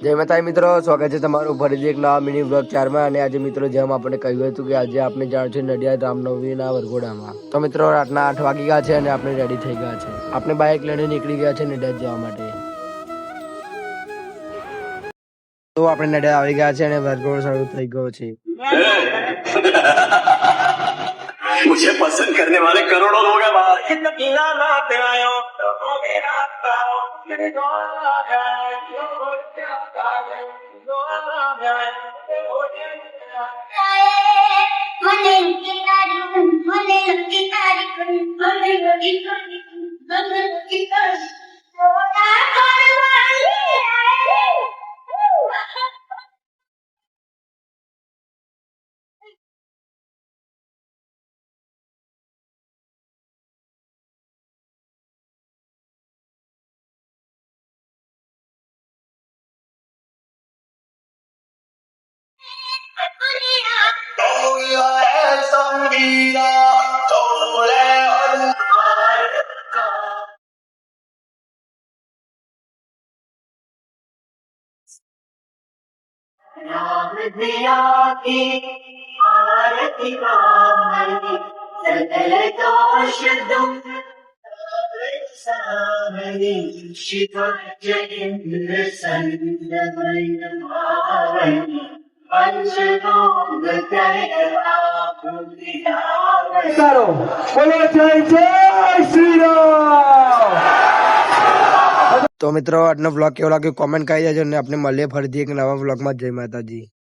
જય માતાજી મિત્રો, સ્વાગત છે તમારું ફરીથી એક નવા મિની બ્લોગ 4 માં। અને આજે મિત્રો જેમ આપણે કહ્યું હતું કે આજે આપણે જાણ છે નડિયાદ રામનવમીના વરઘોડામાં। તો મિત્રો રાતના 8 વાગી ગયા છે અને આપણે રેડી થઈ ગયા છે। આપણે બાઇક લઈને નીકળી ગયા છે નડિયાદ જવા માટે। તો આપણે નડિયાદ આવી ગયા છે અને વરઘોડો શરૂ થઈ ગયો છે। मुझे पसंद करने वाले करोड़ों लोग हैं बाहर। राम दिया की आरती गावनी, सकल दोष दुख सावनी, शिव जयेंद्र संदमय भावनी, पंचलोक करो बोलो जय जय श्री राम। તો મિત્રો આજનો બ્લોગ કેવો લાગ્યો કોમેન્ટ કરી દેજો અને આપણે મળીએ ફરીથી એક નવા બ્લોગમાં। જય માતાજી।